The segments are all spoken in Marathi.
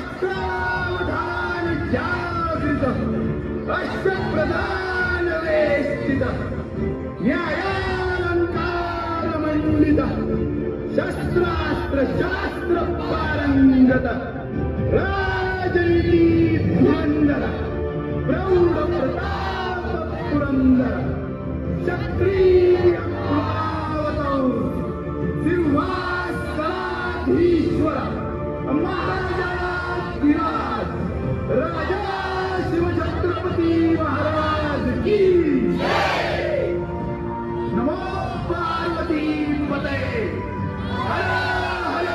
शास्त्रावधान जागृत अष्टप्रधान वेष्टित न्यायालंकार मंडित शस्त्रास्त्र शास्त्र पारंगत राजनीति धुरंधर प्रौढ प्रताप पुरंदर क्षत्रिय सिंहासनाधीश्वर महाराजाधिराज राजा शिवछत्रपती महाराज की नमो पार्वती पते हर हर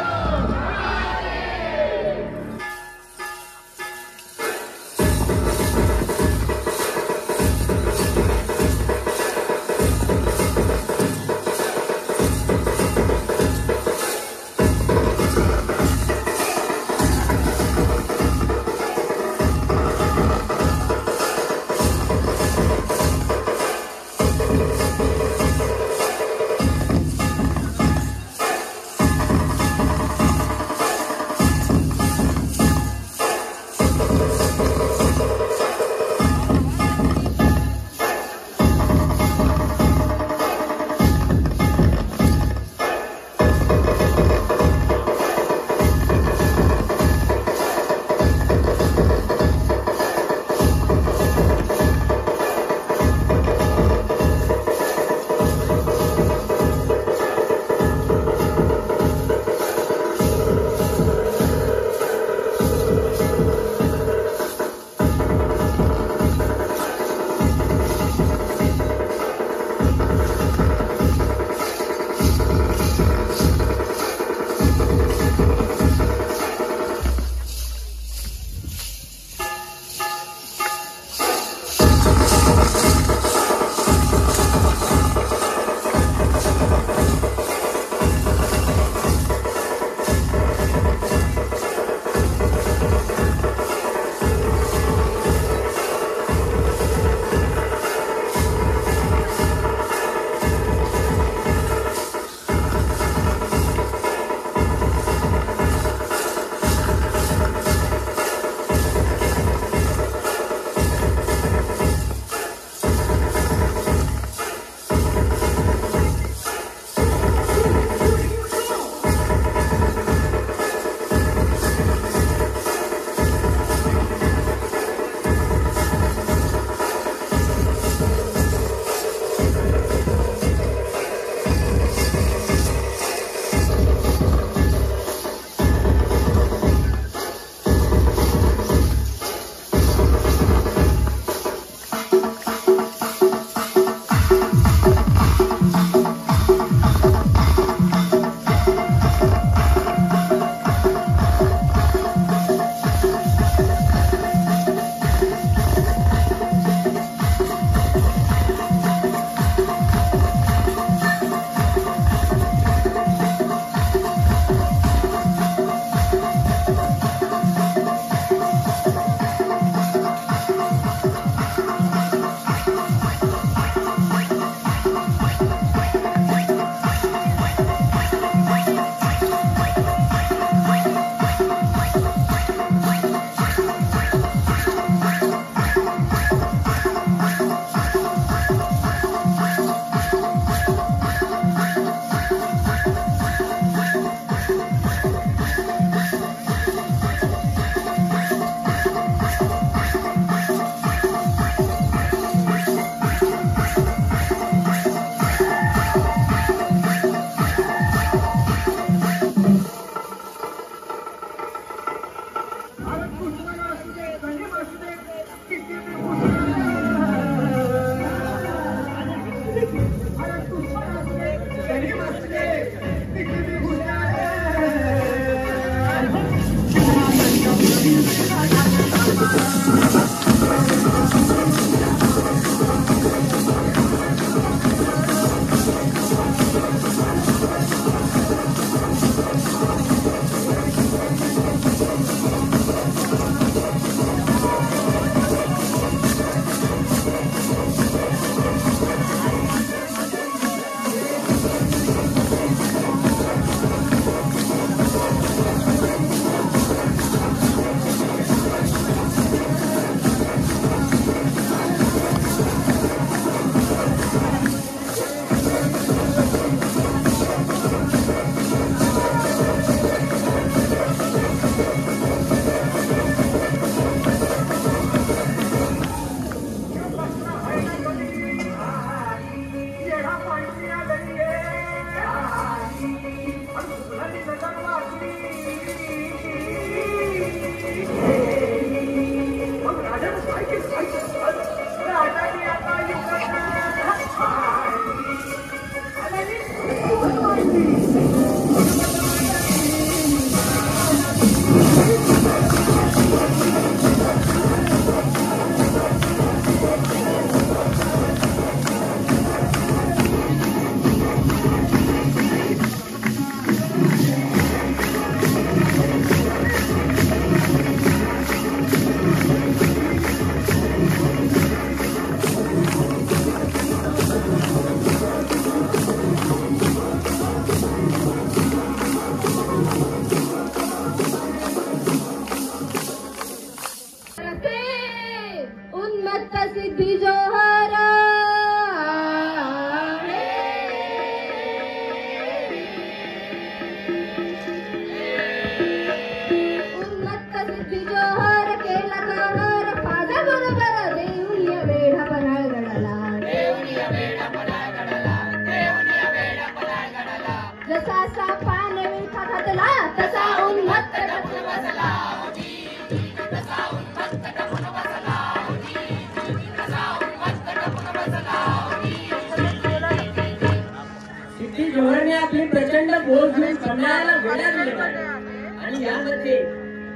यामध्ये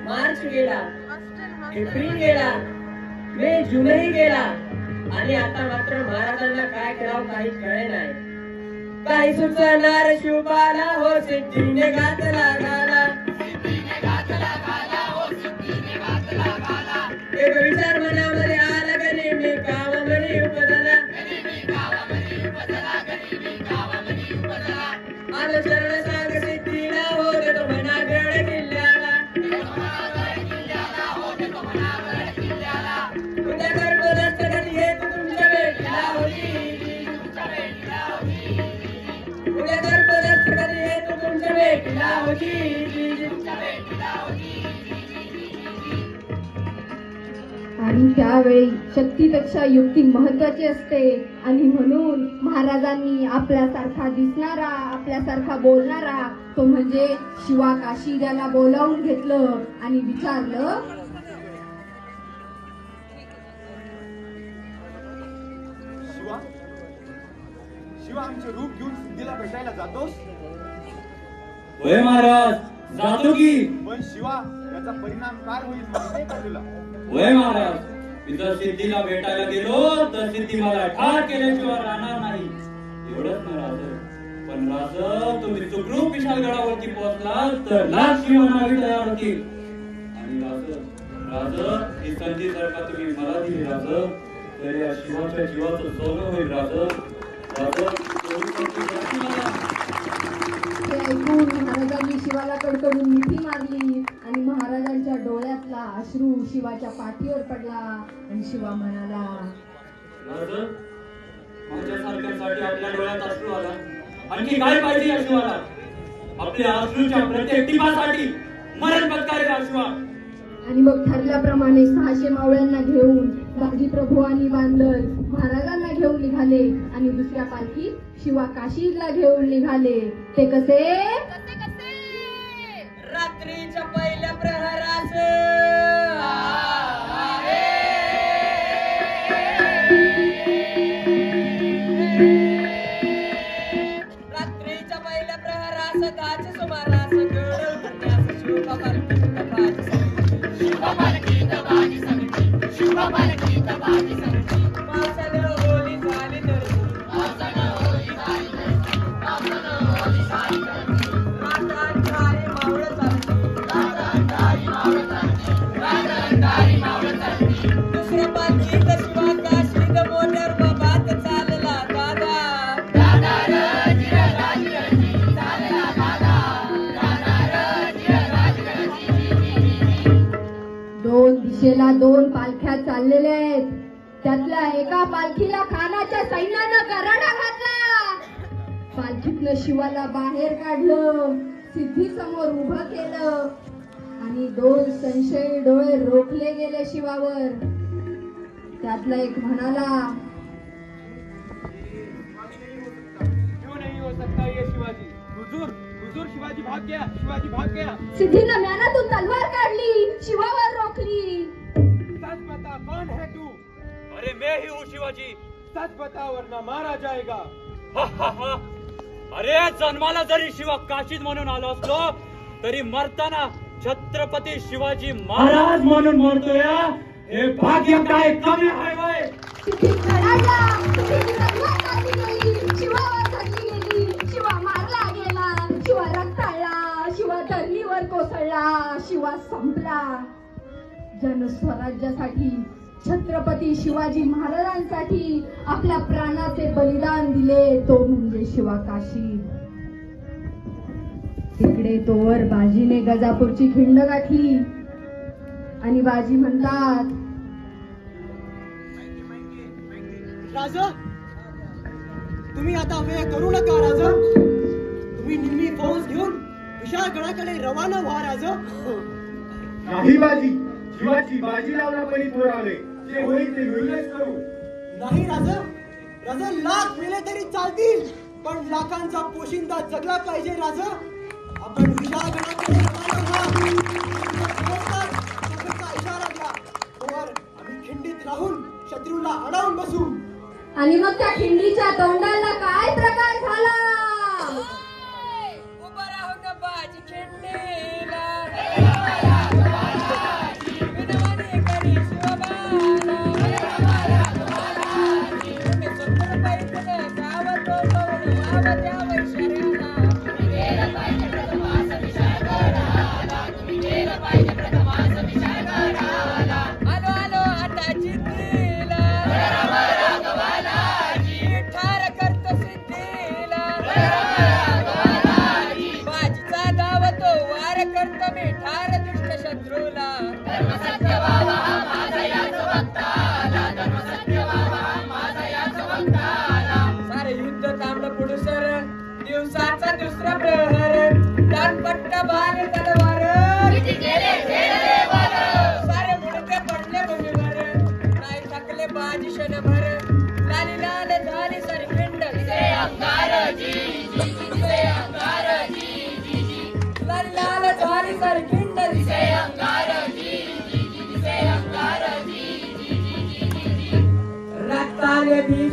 मार्च गेला, एप्रिल गेला, मे जूनही गेला आणि आता मात्र महाराजांना काय करावं काही कळे नाही. काही सुचणार शिवबाला हो सिद्धीने घातला गाला, एक विचार मनामध्ये आला का नेहमी गाव म्हणे उपजला, आलं शरण सांग सिद्धीला हो देतो म्हणा गड किल्ल्याला, उद्या गर्भदस्त कधी येतो तुमच्या भेटीला होती, उद्या गर्भदस्त कधी येतो तुमच्या भेटीला होती. आणि त्यावेळी शक्तीपेक्षा युक्ती महत्वाची असते आणि म्हणून महाराजांनी आपल्यासारखा दिसणारा, आपल्यासारखा बोलणारा तो म्हणजे शिवा काशीदाला बोलावून घेतलं आणि विचारलं, शिवा, शिवा आमचे रूप घेऊन सिद्धीला भेटायला जातोस? होय महाराज, जातो की. पण शिवा, याचा परिणाम काय होईल माहिती का तुला? होय महाराज, मी जर सिद्धीला भेटायला गेलो तर सिद्धी मला ठार केल्याशिवाय राहणार नाही. एवढंच ना राज. पण राज, तुम्ही सुखरूप विशालगडावरती पोहोचला तर लाख शिवनागी तयार होतील. आणि राज, ही संधी जर का तुम्ही मला दिली राज, तर या शिवाच्या जीवाचं सोनं होईल राज. ते ऐकून महाराजांनी शिवाला कडकडून मिठी मारली आणि महाराजांच्या डोळ्यातला अश्रू शिवाच्या पाठीवर पडला आणि शिवा म्हणाला, माझ्या सारख्यासाठी आपल्या डोळ्यात अश्रू आला. आणखी काय पाहिजे या शिवाला? आपल्या अश्रूच्या प्रत्येक टिपासाठी मरण पत्करेल शिवा. आणि मग ठरल्याप्रमाणे 600 मावळ्यांना घेऊन बाजी प्रभूंनी बांधलं महाराजांना घेऊन निघाले आणि दुसऱ्या पालखीत शिवा काशीला घेऊन निघाले. ते कसे? रात्रीच्या पहिल्या प्रहरास रात्रीच्या पहिल्या प्रहरास गाच सुमारास गड भरण्यास पावसानं होली झाली तर रातांधारी मावळं चालली, दुसऱ्या पालखीत शिवा काशीत मोटर बाबात चालला दादा. दोन दिशेला 2 पालख्या चाललेल्या आहेत. त्यातल्या एका पालखीला खानाच्या सैन्यानं कराडा घातला. पालखीतनं शिवाला बाहेर काढलं, सिद्धी समोर उभं केलं आणि 2 संशयी डोळे रोखले गेले शिवावर. त्यातला एक म्हणाला, क्यों नहीं हो सकता ये शिवाजी? हुजूर, हुजूर शिवाजी भाग गया, शिवाजी भाग गया. सिद्धीनं म्यानातून तलवार काढली, शिवावर रोखली. सच बता, कौन है तू? अरे मैं ही हूँ शिवाजी. सच बता वरना मारा जाएगा. अरे जन्माला जरी शिवा काशीत म्हणून आलो असलो तरी मरताना छत्रपती शिवाजी महाराज म्हणून मरतोय. हे भाग्य काय कमी आहे वय? शिवावर धरली गेली, शिवा मारला गेला, शिवा रक्ताळला, शिवा धरणीवर कोसळला, शिवा संपला. जनस्वराज्यासाठी छत्रपती शिवाजी महाराजांसाठी आपल्या प्राणाचे बलिदान दिले तो म्हणजे शिवा काशी. तिकडे तोवर बाजीने गजापूरची खिंड गाठली आणि बाजी म्हणतात, राजा, तुम्ही आता वेळ करू नका राजा. तुम्ही निम्मी फौज घेऊन विशाळगडाकडे रवाना व्हा राजा. नाही बाजी, शिवाची बाजी लावण्यापरी पोरावले. जे होईल ते होईलच करू. नाही राजा, राजा लाख मेले तरी चालतील, पण लाखांचा पोशिंदा जगला पाहिजे राजा. आपण विशाळगडाकडे रवाना व्हा. इशारा द्या, तोवर आम्ही खिंडीत राहून शत्रूला अडवून बसू. आणि मग त्या खिंडीच्या तोंडाला काय प्रकार झाला? उभं राहून बाजी खिंडीला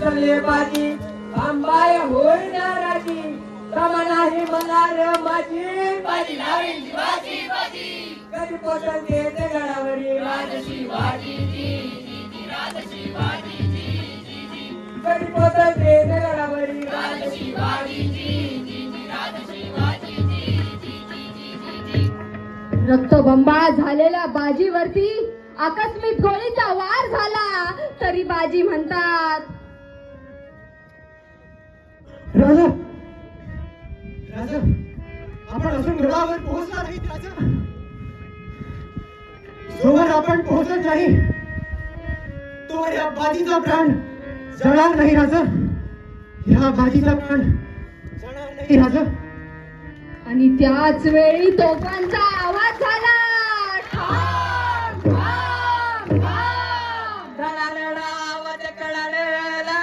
पोचले बाजी आंबाय होईना राजी तमा नाही मला रे माझी बाजी लावीन शिवाजी बाजी कधी पोचले ते गडावरी राज शिवाजी राज शिवाजी कधी पोचले ते गडावरी राज शिवाजी राज शिवाजी रक्तबंबाळ झालेल्या बाजीवरती आकस्मिक गोळीचा वार झाला तरी बाजी म्हणतात. राजा राजा आपण अजून गडावर पोहोचला नाही राजा. जोवर आपण पोहोचत नाही तोवर या बाजीचा प्राण जळणार नाही राजा. या बाजीचा प्राण जळणार नाही राजा. आणि त्याच वेळी तोफांचा आवाज झाला. ठाम, ठाम, ठाम. धडाधडा आवाज कडाडला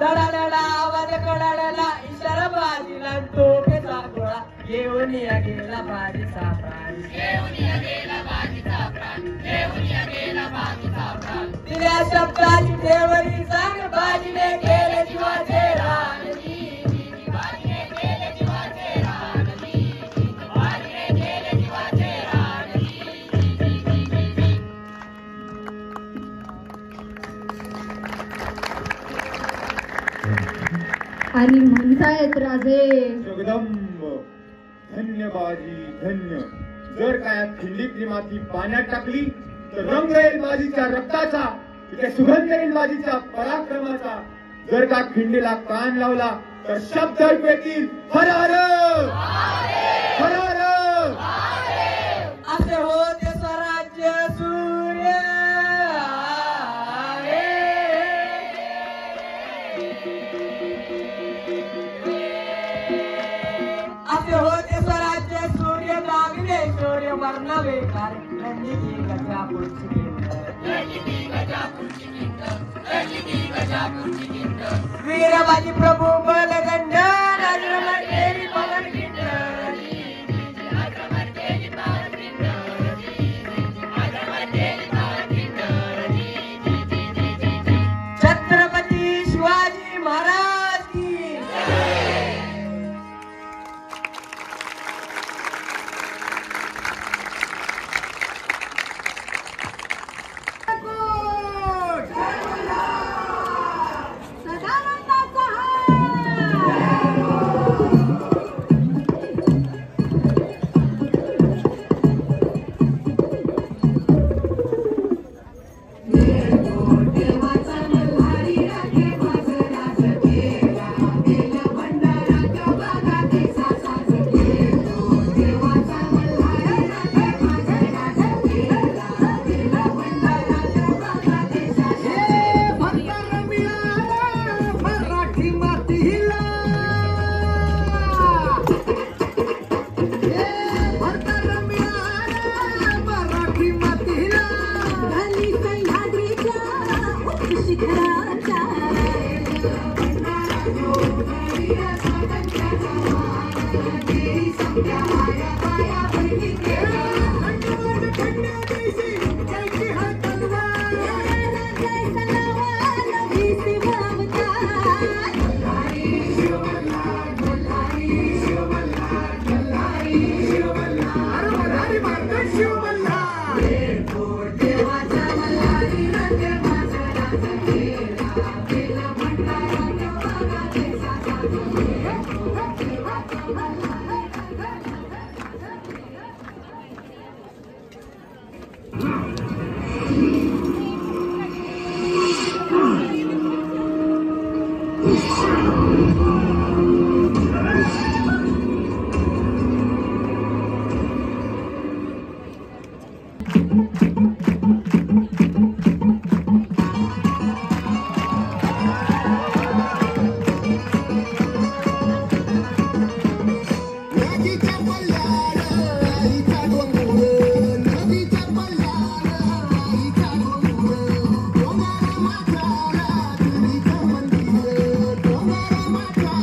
धडाधडा आवाज कडाडला इशारा बाजीला तोफेचा गोळा घेऊन या गेला बाजीचा प्राण दिल्या शब्दाची देवरी सांग बाजीने केले जीवाचे रान बाजीने केले जीवाचे रान बाजीने केले जीवाचे रान आणि म्हणतायत राजे जगदंब धन्य बाजी धन्य. जर काय खिंडीतली माती पाण्यात टाकली तर रंग येईल बाजीच्या रक्ताचा, तिथे सुगंध येईल बाजीच्या पराक्रमाचा. जर का खिंडीला कान लावला तर शब्द ऐकू येतील हर हर हर हर. असे होते स्वराज्य सूर्य असे होते स्वराज्य सूर्य दागिने शौर्य वर्ण बेकार रणनीती गजा पुढची वीरबाजी प्रभू बलदंड राजरमतेरी पवन खिंड छत्रपती शिवाजी महाराज की Thank you.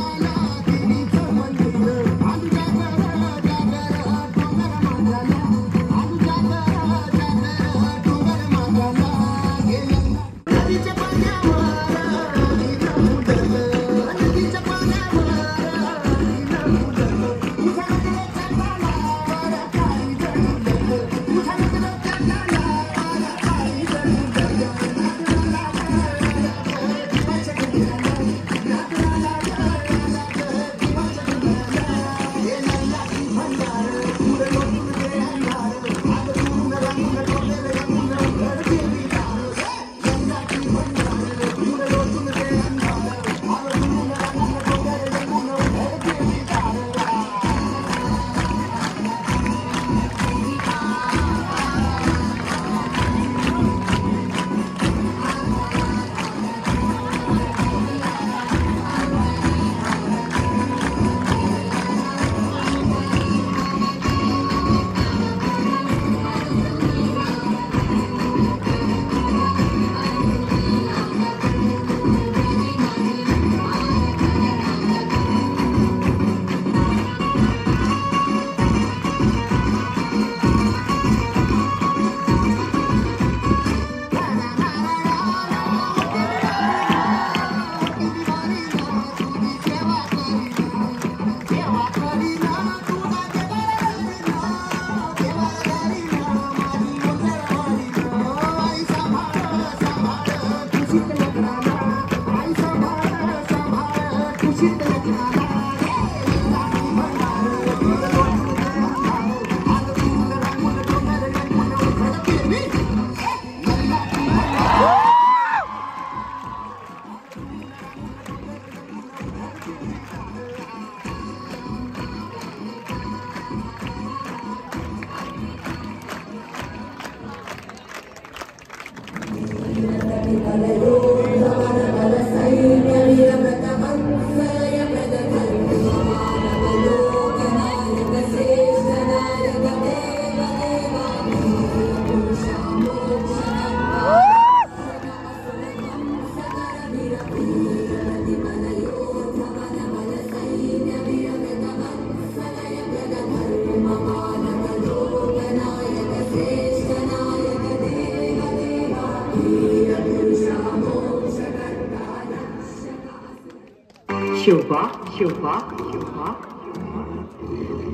शिवबा शिवबा शिवबा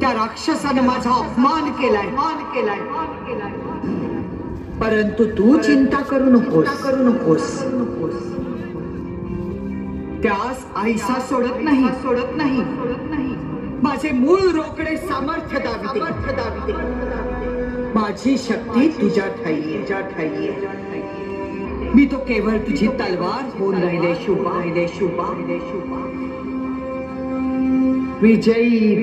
त्या राक्षसाने माझा अपमान केलाय परंतु तू चिंता करू नकोस त्यास आईसा सोडत नाही माझे मूळ रोकडे सामर्थ्य दाविते माझी शक्ती तुझ्या ठाई मी तो केवळ तुझी तलवार होऊन राहिले शुभा विजयी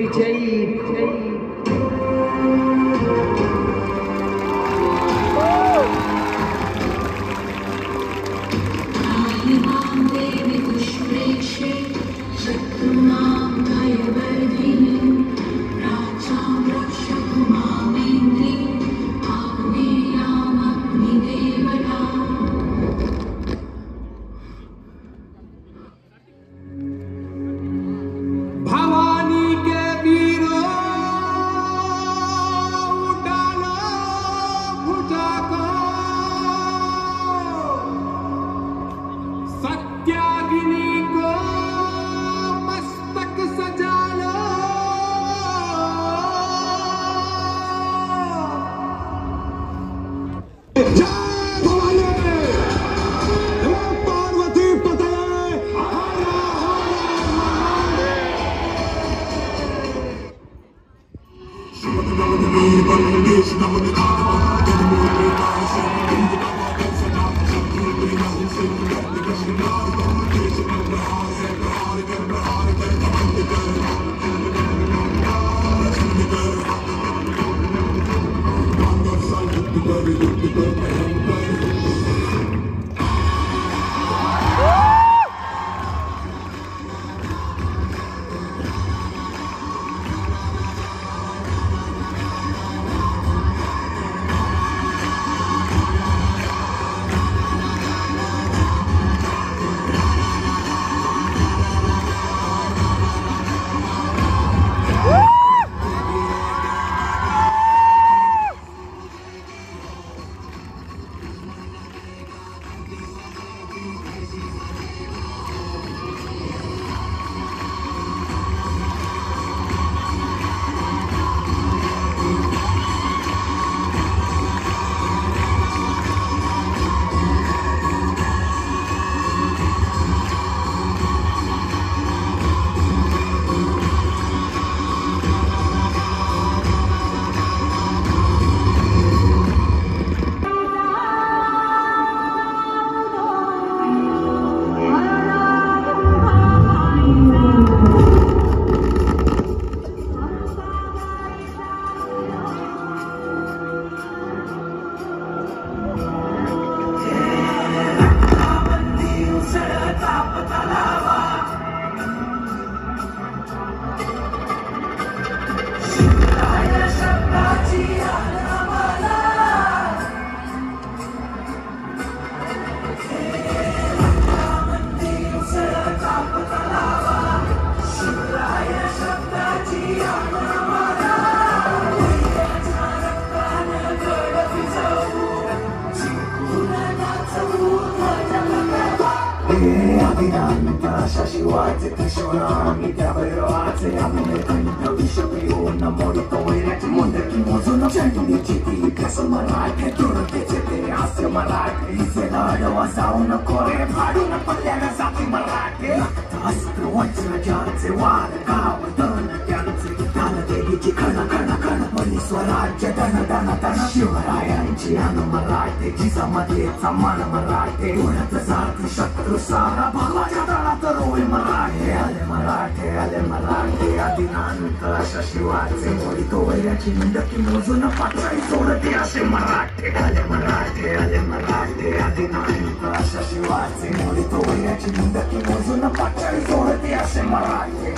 Shashiwate Kishorami Tabaroate Amunekani Vishapiyo Namorito Ereti Mondeki Mozuno Chagini Chiki Kasamarake Turukete Asya Marake Isenado Asauna Kore Paduna Palyana Sati Marake अस्त्र वज्र ज्यांचे वार गाव तन त्यांचे कालदेवीची खण खण खण बली स्वराज्य धन धन धन शिवरायांची अन मराठे जिजामध्येचा मन मराठे उडत जात शत्रू सारा भावाच्या दळात रोय मराठे आले मराठे आदिनांत अशा शिवाचे मोडी तो वैराची मिंडकी मोजून पातळी सोडते असे मराठे आले मराठे आदिनांत अशा शिवाचे मोडी तो वैराची मिंडकी मोजून पातळी सोडते असे मराठे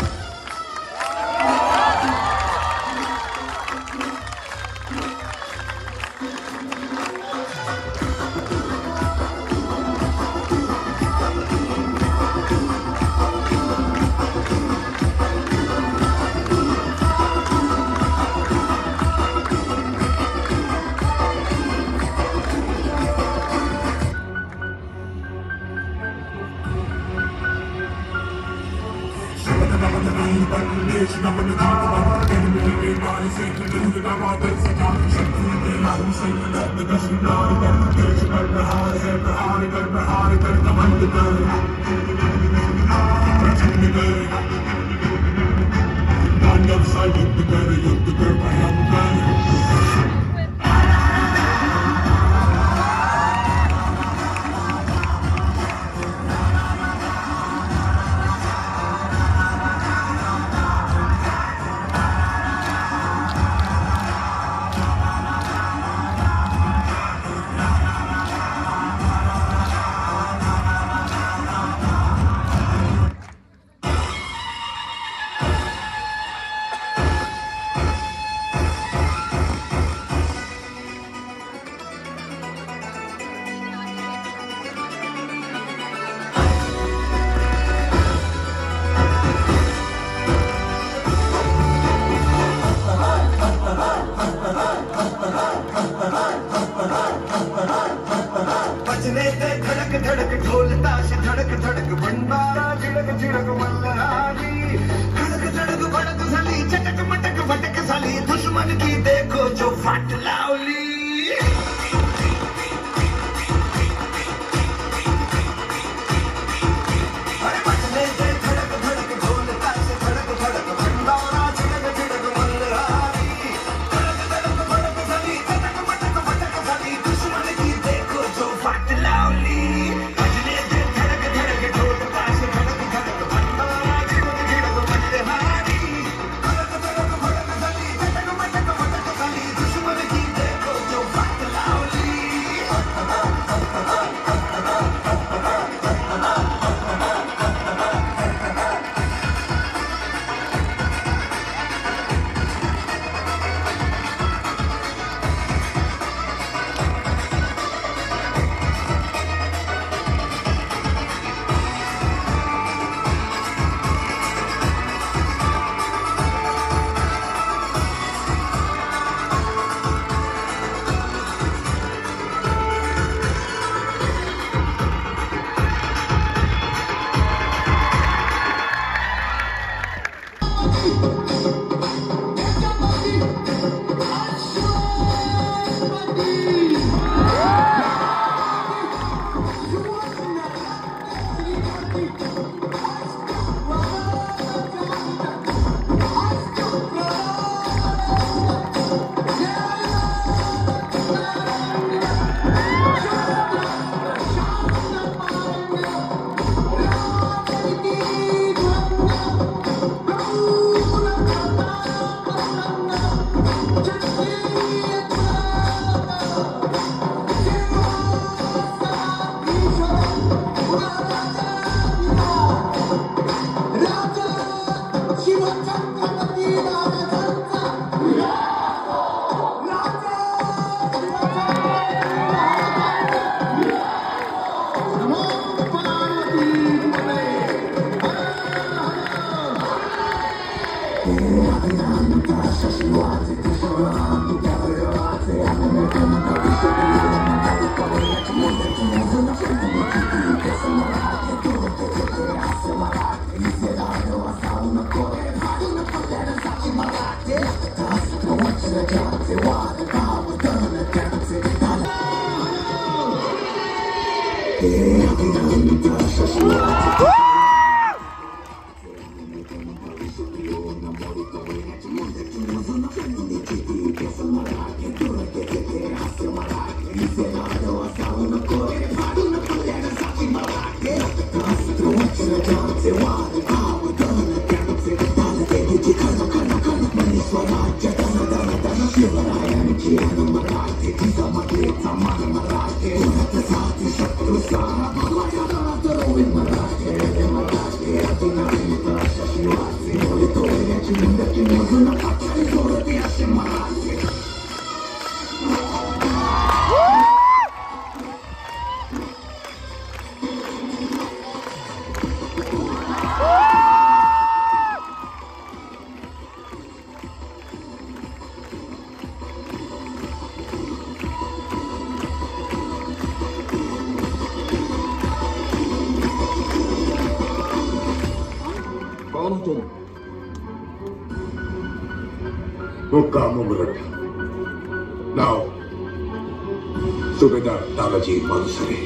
यांची अन मराठे जिजामातेचा मान मराठे उन्हात साथी शत्रू सारा भगवाच्या काळात रोवे मराठे मराठे अति नाही अशा शिवाचे बोलतो याची मुंडकी मोजून पाचारी सोडते असे मराठे मुक्काम उमरठ नाव सुभेदार तानाजी मालुसरे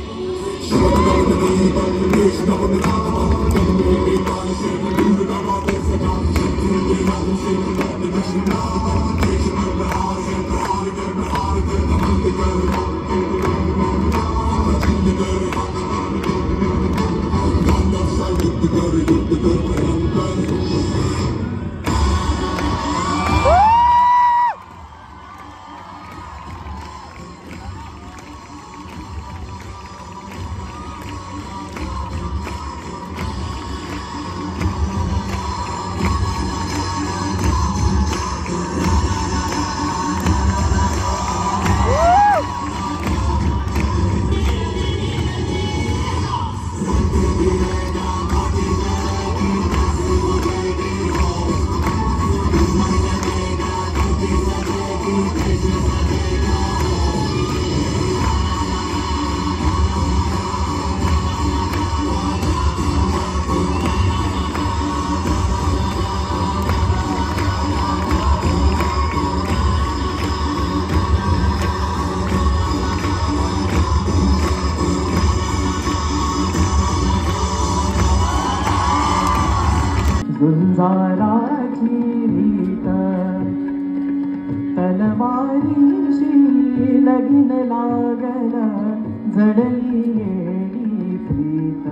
गुंजाराची रीत तलवारीशी लगीन लागल जडली येडी प्रीत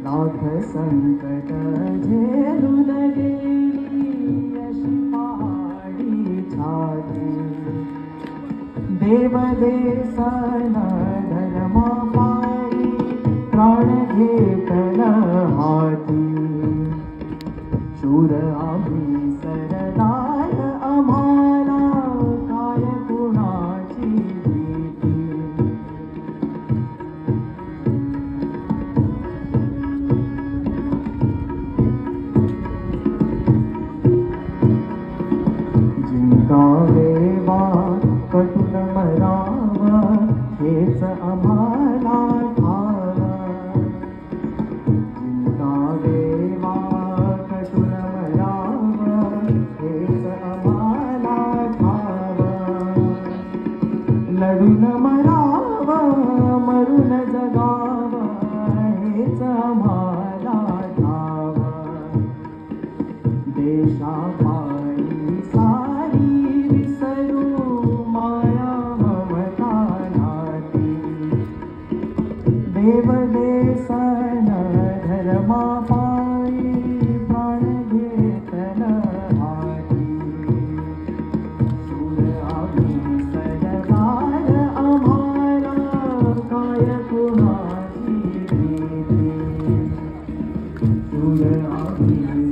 लाख संकट झेलून गेली अशी पहाडी छाती देव देसन धर्मा पायी प्राण घेतल हाती शूर आम्ही सरदार आम्हाला काय कुणाची भीती जिंकावे वा कटून मराव हेच आम्हाला ठाव जिंकावे वा कटून मराव हेच आम्हाला ठाव लढून मराव मरून जगाव हेच आम्हाला ठाव देशापायी सारी विसरू माया ममता नाती देव देसन धर्मा पायी प्राण घेतल हाती शूर आम्ही सरदार आम्हाला काय कुणाची भीती शूर आम्ही